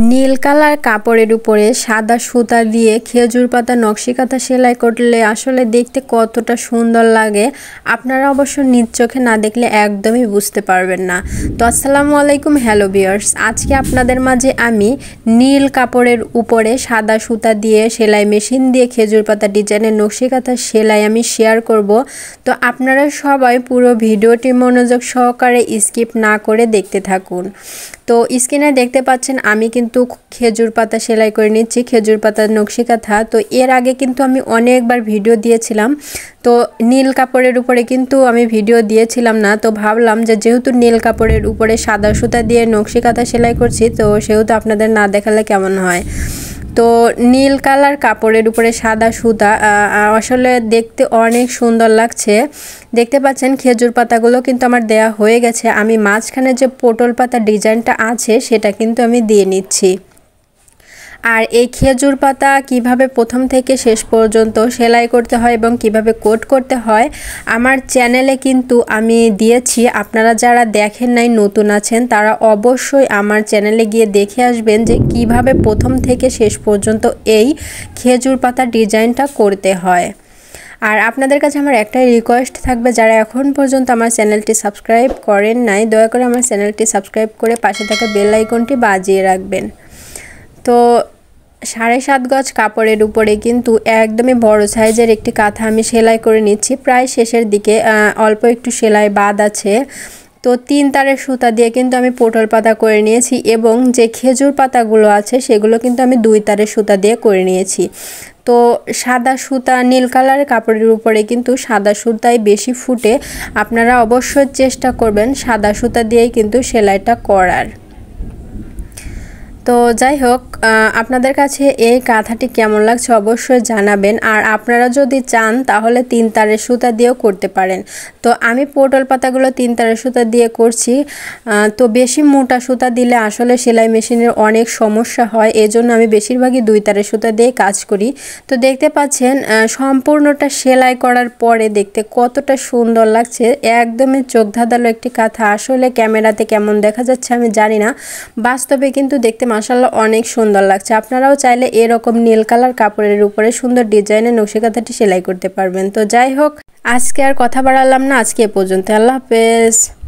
নীল colour কাপড়ের উপরে সাদা সুতা দিয়ে খেজুর পাতা নকশি কাঁথা সেলাই করলে আসলে দেখতে কতটা সুন্দর লাগে। আপনারা অবশ্য নিজ চোখে না দেখলে একদমই বুঝতে পারবেন না। তো আসসালামু আলাইকুম, হ্যালো ভিউয়ার্স। আজকে আপনাদের মাঝে আমি নীল কাপড়ের উপরে সাদা সুতা দিয়ে সেলাই মেশিন দিয়ে খেজুর পাতা ডিজাইনের নকশি কাঁথা সেলাই আমি শেয়ার করব। তো আপনারা সবাই পুরো ভিডিওটি মনোযোগ সহকারে স্কিপ না করে দেখতে থাকুন। তো স্ক্রিনে দেখতে পাচ্ছেন আমি কিন্তু খেজুর পাতা সেলাই করে নিচ্ছি, খেজুর পাতার নকশি কাঁথা। তো এর আগে কিন্তু আমি অনেকবার ভিডিও দিয়েছিলাম, তো নীল কাপড়ের উপরে কিন্তু আমি ভিডিও দিয়েছিলাম না। তো ভাবলাম যে যেহেতু নীল কাপড়ের উপরে সাদা সুতা দিয়ে নকশি কাঁথা সেলাই করছি, তো সেহেতু আপনাদের না দেখালে কেমন হয়। তো নীল কালার কাপড়ের উপরে সাদা সুতা আসলে দেখতে অনেক সুন্দর লাগছে। দেখতে পাচ্ছেন খেজুর পাতাগুলো কিন্তু আমার দেয়া হয়ে গেছে। আমি মাঝখানে যে পটল পাতা ডিজাইনটা আছে সেটা কিন্তু আমি দিয়ে নিচ্ছি। আর এই খেজুর পাতা কিভাবে প্রথম থেকে শেষ পর্যন্ত সেলাই করতে হয় এবং কিভাবে কোট করতে হয় আমার চ্যানেলে কিন্তু আমি দিয়েছি। আপনারা যারা দেখেন নাই, নতুন আছেন, তারা অবশ্যই আমার চ্যানেলে গিয়ে দেখে আসবেন যে কিভাবে প্রথম থেকে শেষ পর্যন্ত এই খেজুর পাতা ডিজাইনটা করতে হয়। আর আপনাদের কাছে আমার একটাই রিকোয়েস্ট থাকবে, যারা এখন পর্যন্ত আমার চ্যানেলটি সাবস্ক্রাইব করেন নাই, দয়া করে আমার চ্যানেলটি সাবস্ক্রাইব করে পাশে থাকা বেল আইকনটি বাজিয়ে রাখবেন। তো 7.5 গজ কাপড়ের উপরে কিন্তু একদমই বড় সাইজের একটি কাঁথা আমি সেলাই করে নিচ্ছি। প্রায় শেষের দিকে অল্প একটু সেলাই বাদ আছে। তো 3 তারের সুতা দিয়ে কিন্তু আমি পটল পাতা করে নিয়েছি এবং যে খেজুর পাতাগুলো আছে সেগুলো কিন্তু আমি 2 তারের সুতা দিয়ে করে নিয়েছি। তো সাদা সুতা, নীল কালারের কাপড়ের উপরে কিন্তু সাদা সুতাই বেশি ফুটে। আপনারা অবশ্যই চেষ্টা করবেন সাদা সুতা দিয়েই কিন্তু সেলাইটা করার। তো যাই হোক, আপনাদের কাছে এই কাঁথাটি কেমন লাগছে অবশ্যই জানাবেন। আর আপনারা যদি চান তাহলে 3 তারের সুতা দিয়েও করতে পারেন। তো আমি পটল পাতাগুলো 3 তারের সুতা দিয়ে করছি। তো বেশি মোটা সুতা দিলে আসলে সেলাই মেশিনের অনেক সমস্যা হয়, এজন্য আমি বেশিরভাগই 2 তারের সুতা দিয়ে কাজ করি। তো দেখতে পাচ্ছেন সম্পূর্ণটা সেলাই করার পরে দেখতে কতটা সুন্দর লাগছে। একদমই চোখ ধাঁধালো একটি কাঁথা। আসলে ক্যামেরাতে কেমন দেখা যাচ্ছে আমি জানি না, বাস্তবে কিন্তু দেখতে মাশাআল্লাহ অনেক সুন্দর লাগছে। আপনারাও চাইলে এরকম নীল কালার কাপড়ের উপরে সুন্দর ডিজাইনের নকশি কাঁথাটি সেলাই করতে পারবেন। তো যাই হোক, আজকে আর কথা বাড়ালাম না, আজকে এ পর্যন্ত। আল্লাহ হাফেজ।